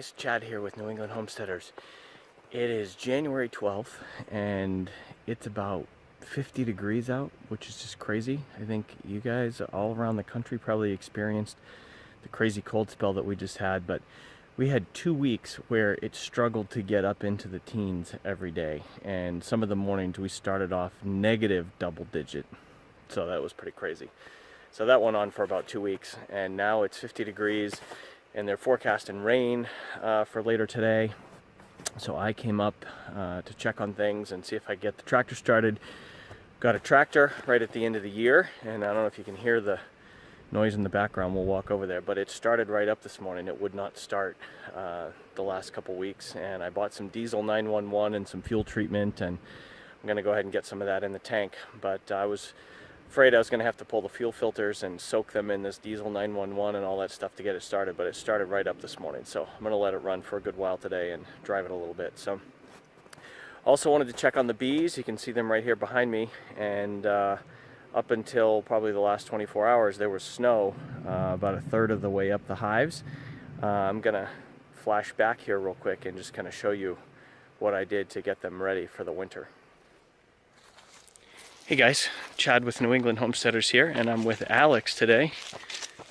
guys, Chad here with New England Homesteaders. It is January 12th and it's about 50 degrees out, which is just crazy. I think you guys all around the country probably experienced the crazy cold spell that we just had, but we had 2 weeks where it struggled to get up into the teens every day, and some of the mornings we started off negative double digit, so that was pretty crazy. So that went on for about 2 weeks, and now it's 50 degrees and they're forecasting rain for later today. So I came up to check on things and see if I could get the tractor started. Got a tractor right at the end of the year, and I don't know if you can hear the noise in the background. We'll walk over there, but it started right up this morning. It would not start the last couple weeks, and I bought some diesel 911 and some fuel treatment, and I'm gonna go ahead and get some of that in the tank. But I was afraid I was going to have to pull the fuel filters and soak them in this diesel 911 and all that stuff to get it started, but it started right up this morning, so I'm going to let it run for a good while today and drive it a little bit. So also wanted to check on the bees. You can see them right here behind me, and up until probably the last 24 hours there was snow about a third of the way up the hives. I'm going to flash back here real quick and just kind of show you what I did to get them ready for the winter. Hey guys, Chad with New England Homesteaders here, and I'm with Alex today.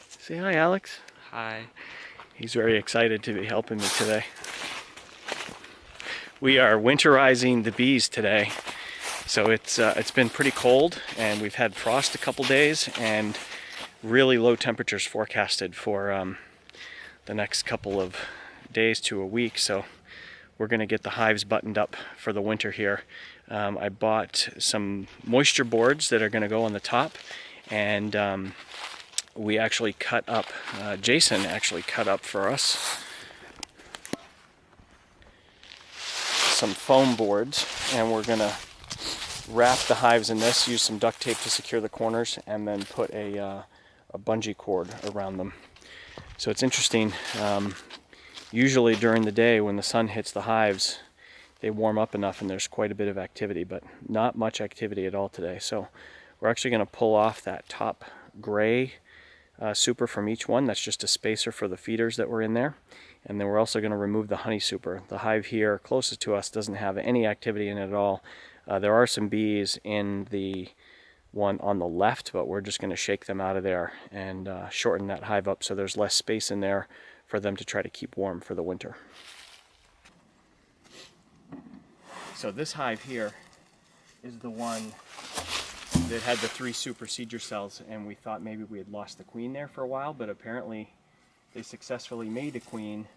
Say hi, Alex. Hi. He's very excited to be helping me today. We are winterizing the bees today. So it's been pretty cold, and we've had frost a couple days and really low temperatures forecasted for the next couple of days to a week. So we're going to get the hives buttoned up for the winter here. I bought some moisture boards that are going to go on the top, and we actually cut up, Jason actually cut up for us some foam boards, and we're going to wrap the hives in this, use some duct tape to secure the corners, and then put a bungee cord around them. So it's interesting. Usually during the day when the sun hits the hives, they warm up enough and there's quite a bit of activity, but not much activity at all today. So we're actually going to pull off that top gray super from each one. That's just a spacer for the feeders that were in there. And then we're also going to remove the honey super. The hive here closest to us doesn't have any activity in it at all. There are some bees in the one on the left, but we're just going to shake them out of there and shorten that hive up so there's less space in there for them to try to keep warm for the winter. So this hive here is the one that had the 3 supersedure cells, and we thought maybe we had lost the queen there for a while, but apparently they successfully made a queen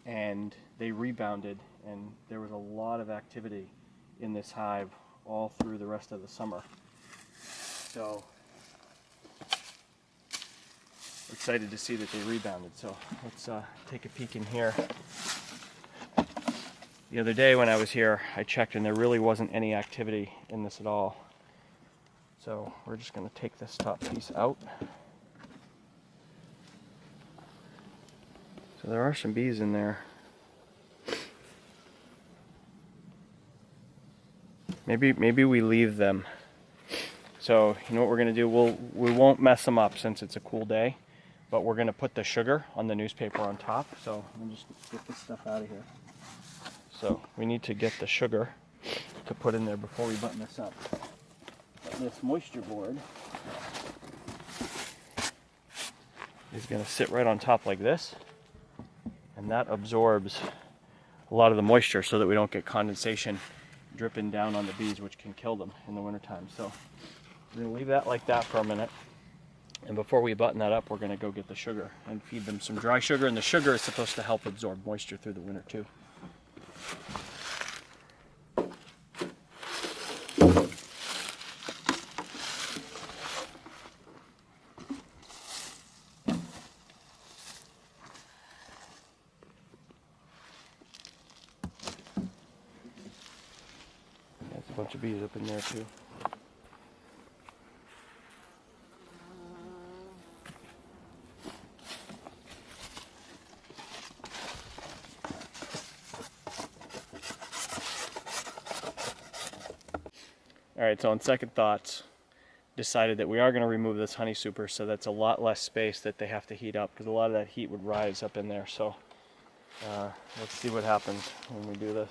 and they rebounded, and there was a lot of activity in this hive all through the rest of the summer. So we're excited to see that they rebounded. So let's take a peek in here. The other day when I was here, I checked and there really wasn't any activity in this at all. So we're just going to take this top piece out. So there are some bees in there. Maybe we leave them. So you know what we're going to do? We won't mess them up since it's a cool day, but we're going to put the sugar on the newspaper on top. So let me just get this stuff out of here. So we need to get the sugar to put in there before we button this up. But this moisture board is going to sit right on top like this, and that absorbs a lot of the moisture so that we don't get condensation dripping down on the bees, which can kill them in the wintertime. So we're going to leave that like that for a minute, and before we button that up, we're going to go get the sugar and feed them some dry sugar, and the sugar is supposed to help absorb moisture through the winter too. There's a bunch of bees up in there too. Alright, so on second thoughts, decided that we are going to remove this honey super, so that's a lot less space that they have to heat up, because a lot of that heat would rise up in there. So Let's see what happens when we do this.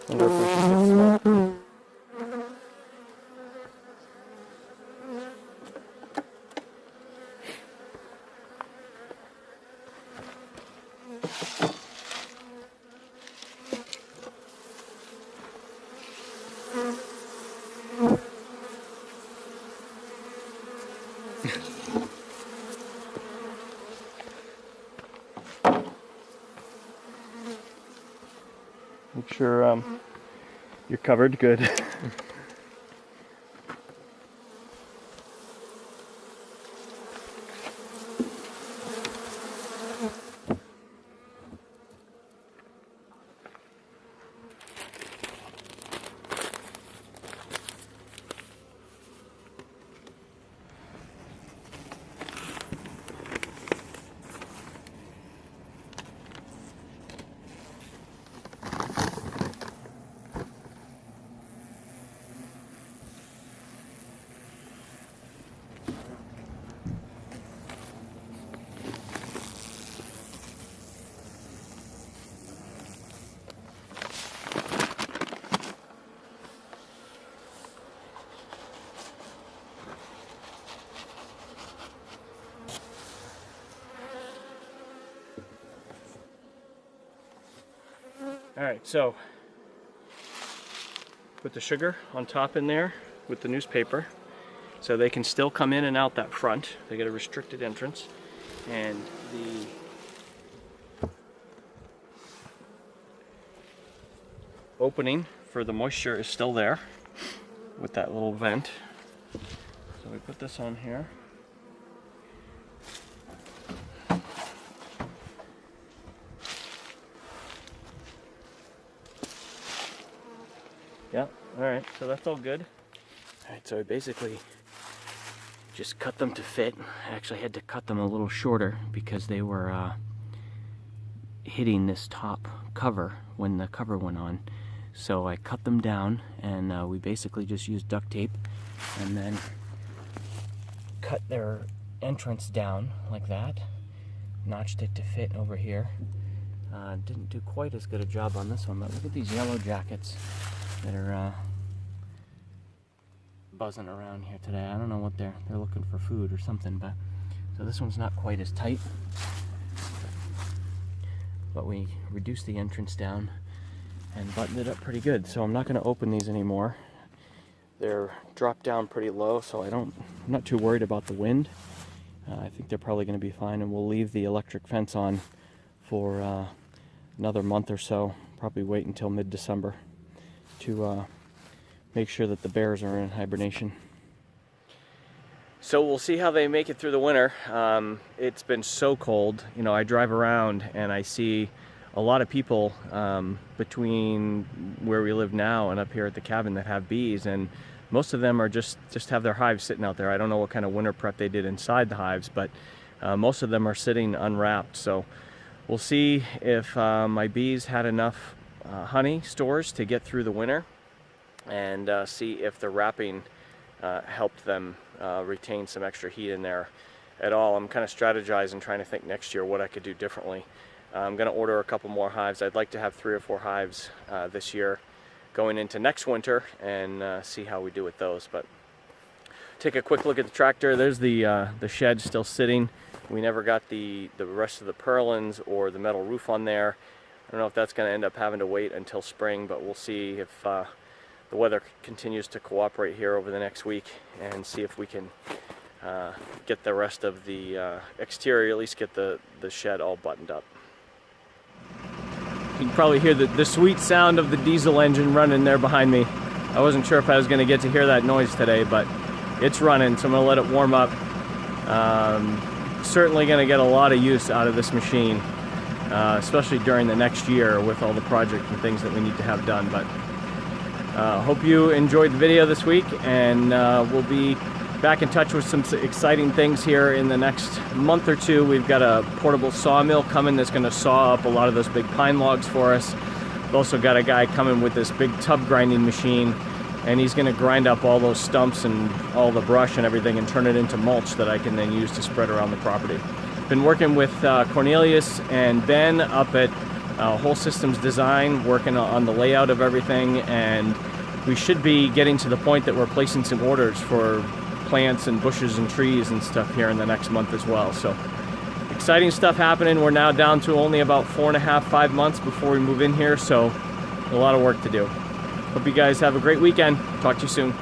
Wonder if we should get smoke. Make sure you're covered good. Alright, so put the sugar on top in there with the newspaper so they can still come in and out that front. They get a restricted entrance, and the opening for the moisture is still there with that little vent. So we put this on here. Yeah, alright, so that's all good. Alright, so I basically just cut them to fit. I actually had to cut them a little shorter because they were hitting this top cover when the cover went on. So I cut them down, and we basically just used duct tape and then cut their entrance down like that. Notched it to fit over here. Didn't do quite as good a job on this one, but look at these yellow jackets that are buzzing around here today. I don't know what they're looking for food or something, but so this one's not quite as tight, but we reduced the entrance down and buttoned it up pretty good. So I'm not going to open these anymore. They're dropped down pretty low, so I'm not too worried about the wind. I think they're probably going to be fine, and we'll leave the electric fence on for another month or so. Probably wait until mid-December to make sure that the bears are in hibernation. So we'll see how they make it through the winter. It's been so cold. You know, I drive around and I see a lot of people between where we live now and up here at the cabin that have bees, and most of them are just have their hives sitting out there. I don't know what kind of winter prep they did inside the hives, but most of them are sitting unwrapped. So we'll see if my bees had enough honey stores to get through the winter, and see if the wrapping helped them retain some extra heat in there at all. I'm kind of strategizing, trying to think next year what I could do differently. I'm going to order a couple more hives. I'd like to have 3 or 4 hives this year going into next winter, and see how we do with those. But take a quick look at the tractor. There's the shed still sitting. We never got the rest of the purlins or the metal roof on there. I don't know if that's going to end up having to wait until spring, but we'll see if the weather continues to cooperate here over the next week, and see if we can get the rest of the exterior, at least get the shed all buttoned up. You can probably hear the sweet sound of the diesel engine running there behind me. I wasn't sure if I was going to get to hear that noise today, but it's running, so I'm going to let it warm up. Certainly going to get a lot of use out of this machine, especially during the next year with all the projects and things that we need to have done. But hope you enjoyed the video this week, and we'll be back in touch with some exciting things here in the next month or two. We've got a portable sawmill coming that's going to saw up a lot of those big pine logs for us. We've also got a guy coming with this big tub grinding machine, and he's going to grind up all those stumps and all the brush and everything and turn it into mulch that I can then use to spread around the property. Been working with Cornelius and Ben up at Whole Systems Design, working on the layout of everything, and we should be getting to the point that we're placing some orders for plants and bushes and trees and stuff here in the next month as well. So exciting stuff happening. We're now down to only about 4.5, 5 months before we move in here, so a lot of work to do. Hope you guys have a great weekend. Talk to you soon.